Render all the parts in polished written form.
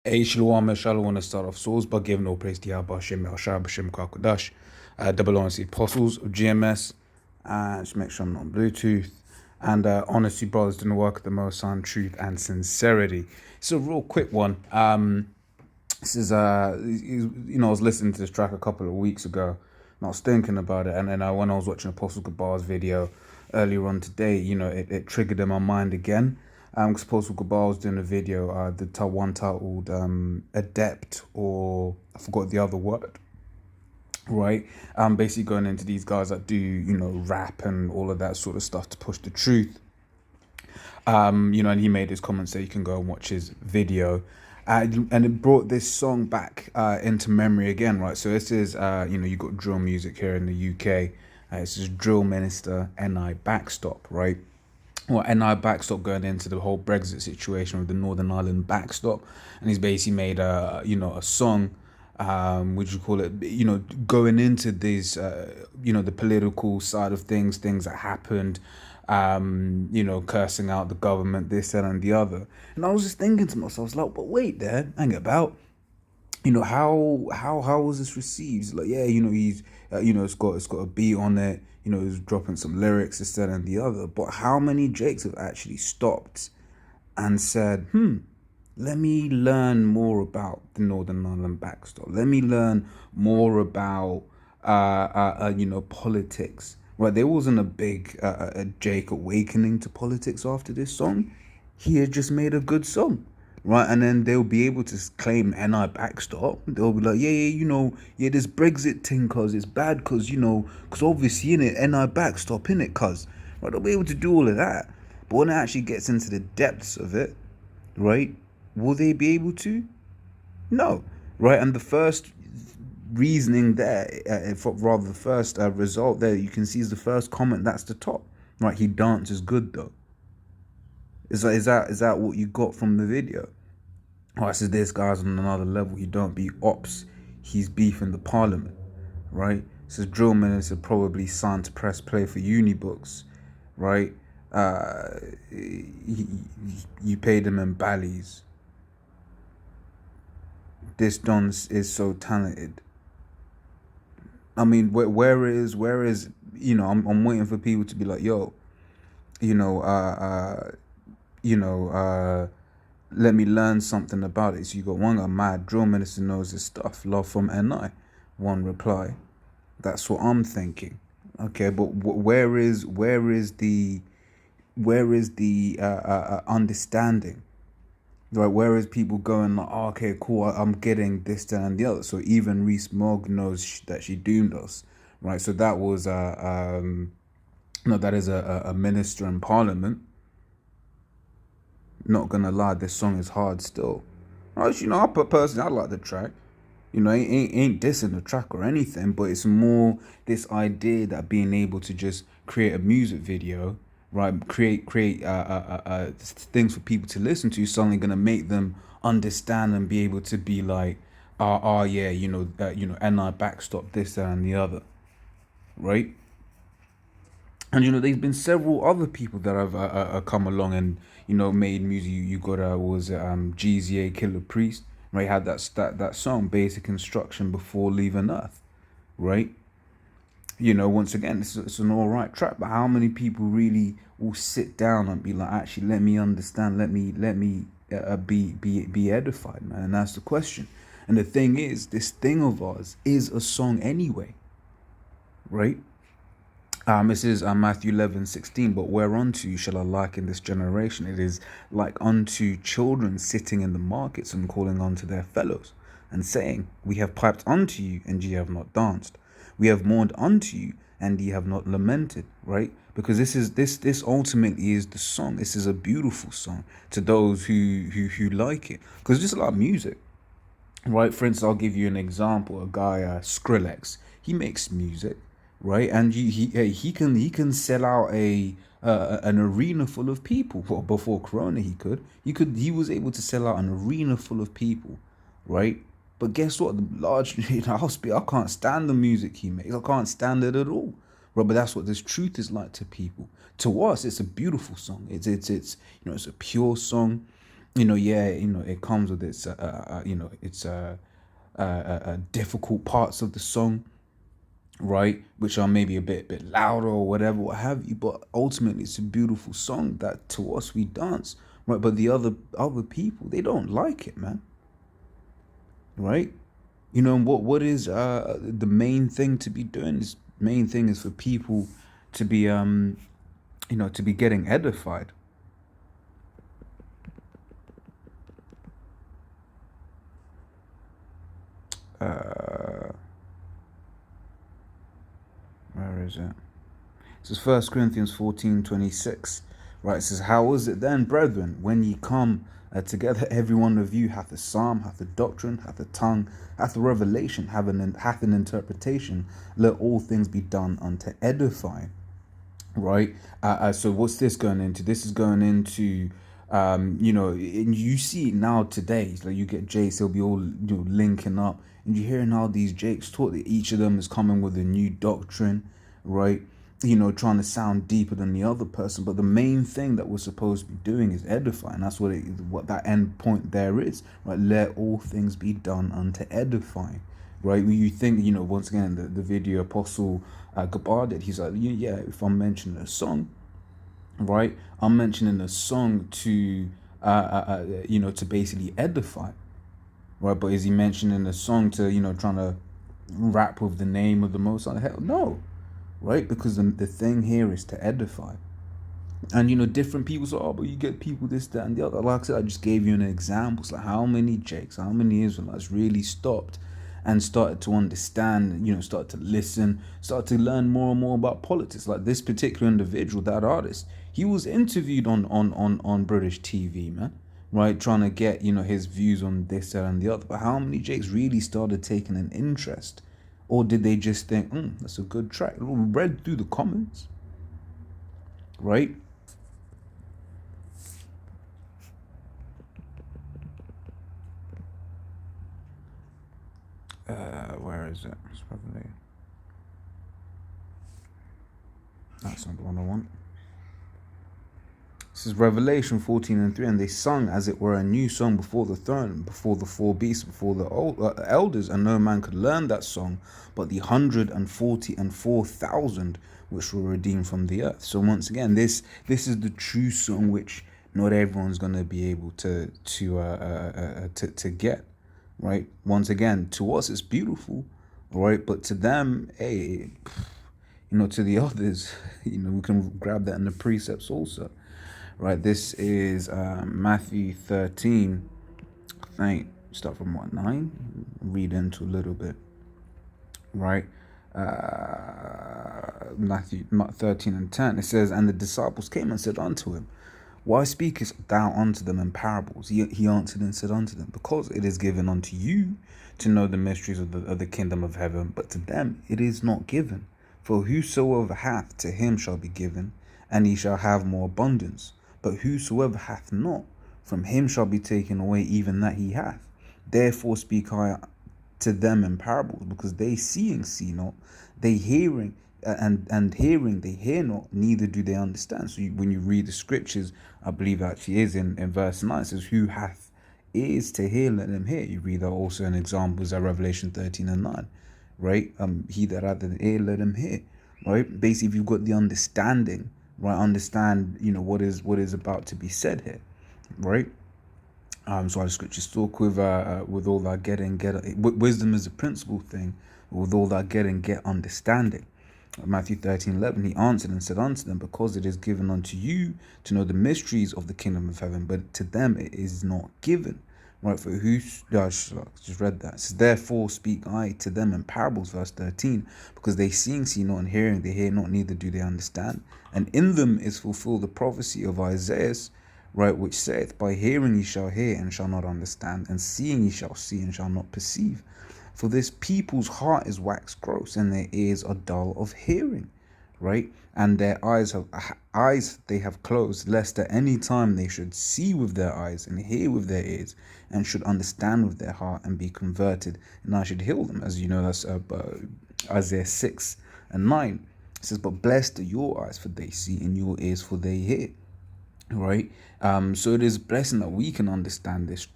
Hey, Shalom, Meshal, I want to start off souls by giving all praise to Yahweh Hashem, Yahshua, Hashem, Kakodash, double honors the apostles of GMS, just make sure I'm not on Bluetooth, and honesty, brothers, doing the work of the Most High, truth and sincerity. It's a real quick one. This is, I was listening to this track a couple of weeks ago, and I was thinking about it, and then when I was watching Apostle Gabar's video earlier on today, it triggered in my mind again. Because Apostle Gabar was doing a video, the one titled Adept, or I forgot the other word, right? Basically going into these guys that do, rap and all of that sort of stuff to push the truth. And he made his comments, so you can go and watch his video. And it brought this song back into memory again, right? So this is, you got drill music here in the UK. This is Drill Minister N.I. Backstop, right? Well, N.I. Backstop going into the whole Brexit situation with the Northern Ireland backstop. And he's basically made a song, would you call it, going into these, the political side of things that happened, cursing out the government, this, that, and the other. And I was just thinking to myself, I was like, but wait there, hang about. How was this received? It's like, yeah, he's it's got a beat on it, he's dropping some lyrics, this, that, and the other. But how many Jakes have actually stopped and said, let me learn more about the Northern Ireland backstop. Let me learn more about politics. Right, there wasn't a big Jake awakening to politics after this song. He had just made a good song, right? And then they'll be able to claim N.I. backstop. They'll be like, this Brexit thing, cause it's bad, cause cause obviously in it N.I. backstop in it, cause right. They'll be able to do all of that, but when it actually gets into the depths of it, right? Will they be able to? No, right? And the first reasoning there, rather the first result there, you can see is the first comment. That's the top, right? He dances good though. Is that what you got from the video? Oh, I said this guy's on another level. He don't beat ops. He's beefing the parliament, right? It says drill minister probably signed to press play for uni books, right? You paid him in ballies. This Don is so talented. I mean, where is I'm waiting for people to be like, yo, you know, uh, you know, let me learn something about it. So you got one guy, mad drill minister knows his stuff. Love from N.I. One reply. That's what I'm thinking. Okay, but where is the understanding? Right, whereas people going like, oh, okay, cool, I'm getting this, that, and the other. So even Reese Mogg knows that she doomed us, right? So that was that is a minister in parliament. Not gonna lie, this song is hard still. Right, I personally, I like the track. Ain't dissing the track or anything, but it's more this idea that being able to just create a music video, right? Create things for people to listen to, suddenly gonna make them understand and be able to be like, yeah, N.I. backstop this, that, and the other, right? And there's been several other people that have come along and made music. You got was GZA Killer Priest, right? Had that song Basic Instruction Before Leaving Earth, right? Once again, it's an all right track, but how many people really will sit down and be like, actually, let me understand, let me be edified, man? And that's the question. And the thing is, this thing of ours is a song anyway, right? This is Matthew 11:16. But whereunto shall I liken this generation? It is like unto children sitting in the markets and calling unto their fellows, and saying, we have piped unto you, and ye have not danced. We have mourned unto you, and ye have not lamented. Right? Because this ultimately is the song. This is a beautiful song to those who like it. Because it's just like music. Right? For instance, I'll give you an example. A guy, Skrillex, he makes music, right? And he can sell out an arena full of people. Well, before Corona, he was able to sell out an arena full of people, right? But guess what? The large, I can't stand the music he makes. I can't stand it at all. Right, but that's what this truth is like to people. To us, it's a beautiful song. It's a pure song. Yeah, it comes with its, its difficult parts of the song, right? Which are maybe a bit louder or whatever, what have you. But ultimately, it's a beautiful song that to us we dance, right? But the other people, they don't like it, man, right? What is the main thing to be doing? This main thing is for people to be to be getting edified. Uh, where is it? This is 1 Corinthians 14:26. Right, it says, how is it then, brethren, when ye come together, every one of you hath a psalm, hath a doctrine, hath a tongue, hath a revelation, hath an interpretation, let all things be done unto edifying. Right. So what's this going into? This is going into, and you see it now today. It's like you get Jakes, they'll be all linking up, and you're hearing how these Jakes talk. That each of them is coming with a new doctrine, right? Trying to sound deeper than the other person. But the main thing that we're supposed to be doing is edifying. That's what that end point there is, right? Let all things be done unto edifying, right? When you think, once again, the video Apostle Gabar did, he's like, yeah, if I'm mentioning a song, right, I'm mentioning a song to, to basically edify, right? But is he mentioning a song to, trying to rap with the name of the Most High? Hell no, right? Because the thing here is to edify. And different people say, oh, but you get people this, that, and the other. Like I said, I just gave you an example. It's like how many Jakes, how many Israelites really stopped and started to understand, started to listen, started to learn more and more about politics. Like this particular individual, that artist, he was interviewed on British TV, man. Right, trying to get his views on this, that, and the other. But how many Jakes really started taking an interest, or did they just think, that's a good track? Read through the comments, right? Where is it? It's probably that's not the one I want. This is Revelation 14:3, and they sung as it were a new song before the throne, before the four beasts, before the elders, and no man could learn that song but the 144,000 which were redeemed from the earth. So once again, this is the true song which not everyone's gonna be able to get, right? Once again, to us it's beautiful, right? But to them, hey, to the others, we can grab that in the precepts also, right? This is Matthew 13. I think start from what, 9? Read into a little bit, right? Matthew 13:10. It says, and the disciples came and said unto him, why speakest thou unto them in parables? He answered and said unto them, because it is given unto you to know the mysteries of the kingdom of heaven, but to them it is not given. For whosoever hath, to him shall be given, and he shall have more abundance. But whosoever hath not, from him shall be taken away even that he hath. Therefore speak I to them in parables, because they seeing see not, they hearing and hearing they hear not, neither do they understand. So when you read the scriptures, I believe actually is in verse 9, it says, who hath ears to hear, let them hear. You read that also in examples at Revelation 13:9, right? He that hath an ear, let him hear, right? Basically, if you've got the understanding, right, understand, what is about to be said here, right? So the scriptures talk with all that wisdom is a principal thing. With all that get understanding. Matthew 13:11, he answered and said unto them, because it is given unto you to know the mysteries of the kingdom of heaven, but to them it is not given. Right, for who, I just read that. It says, therefore speak I to them in parables, verse 13, because they seeing see not, and hearing they hear not, neither do they understand. And in them is fulfilled the prophecy of Isaiah, right, which saith, by hearing ye shall hear and shall not understand, and seeing ye shall see and shall not perceive. For this people's heart is waxed gross, and their ears are dull of hearing, right? And their eyes they have closed, lest at any time they should see with their eyes and hear with their ears, and should understand with their heart and be converted, and I should heal them. As you know, that's Isaiah 6:9. It says, but blessed are your eyes, for they see, and your ears, for they hear. right? So it is a blessing that we can understand this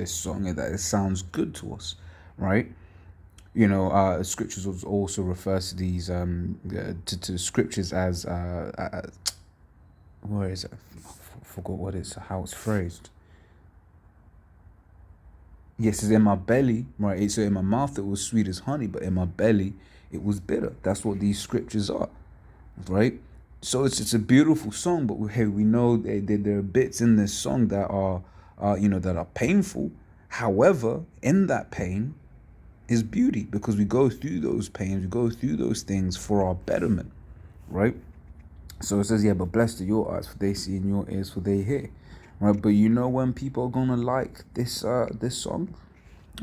song and that it sounds good to us, right? Scriptures also refers to these to scriptures as where is it? I forgot what it's how it's phrased. Yes, it's in my belly, right? So in my mouth it was sweet as honey, but in my belly it was bitter. That's what these scriptures are, right? So it's a beautiful song, but hey, we know there are bits in this song that are, that are painful. However, in that pain is beauty because we go through those pains, we go through those things for our betterment, right? So it says, yeah, but blessed are your eyes, for they see, and your ears, for they hear, right? But you know when people are gonna like this song?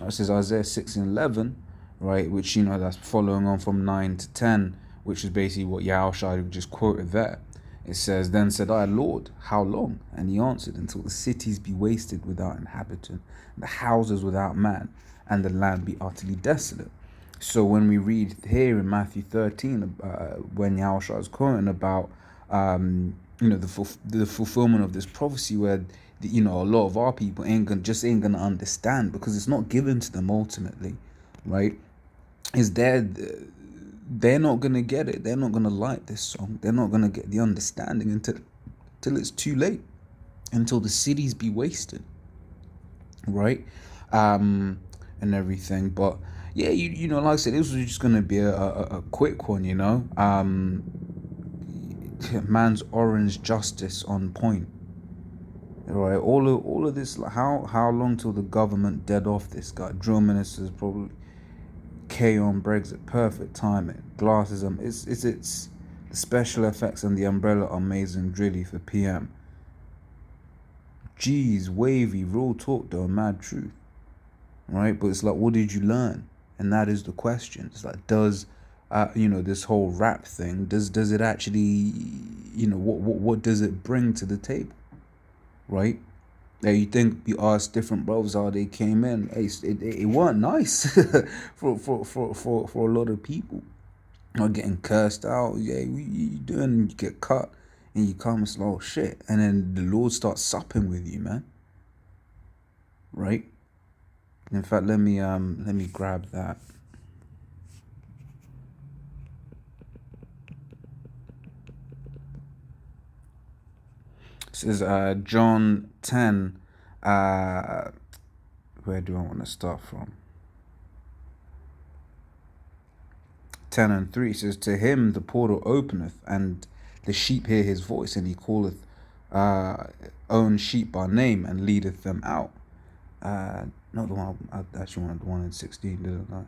It says Isaiah 6:11, right? Which that's following on from 9 to 10, which is basically what Yahushua just quoted there. It says, "Then said I, Lord, how long?" And he answered, "Until the cities be wasted without inhabitant, the houses without man, and the land be utterly desolate." So when we read here in Matthew 13, when Yahushua is quoting about, the fulfillment of this prophecy, where a lot of our people ain't gonna understand because it's not given to them ultimately, right? Is there they're not gonna get it. They're not gonna like this song. They're not gonna get the understanding until it's too late, until the cities be wasted, right? And everything. But yeah, like I said, this was just gonna be a quick one, man's orange justice on point. Right, all of this, like how long till the government dead off this guy? Drill ministers probably K on Brexit, perfect timing. Glasses, it's the special effects and the umbrella are amazing drilly for PM. Jeez, wavy, real talk though, mad truth, right? But it's like, what did you learn? And that is the question. It's like, does this whole rap thing, does it actually, what does it bring to the table, right? Yeah, you think you ask different brothers how they came in. Hey, it weren't nice for a lot of people. Not getting cursed out. Yeah, you doing? You get cut, and you come and say, "Oh shit!" And then the Lord starts supping with you, man. Right? In fact, let me grab that. It says John 10. Where do I want to start from? 10:3 says, "To him the portal openeth, and the sheep hear his voice, and he calleth uh, own sheep by name, and leadeth them out." Not the one, I actually wanted the one in 16, didn't I?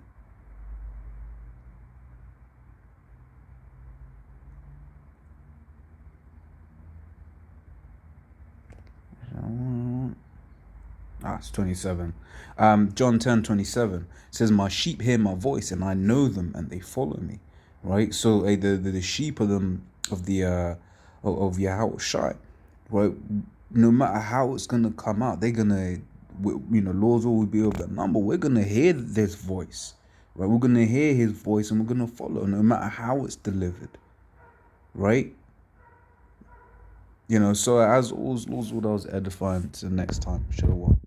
It's 27. John 10:27 says, "My sheep hear my voice, and I know them, and they follow me." Right. So the sheep of them of the of Yahushua, right? No matter how it's gonna come out, they're gonna, Lord's will be of the number. We're gonna hear this voice, right? We're gonna hear His voice, and we're gonna follow, no matter how it's delivered, right? So as always, Lord's will, that was edifying. Till next time, shalom.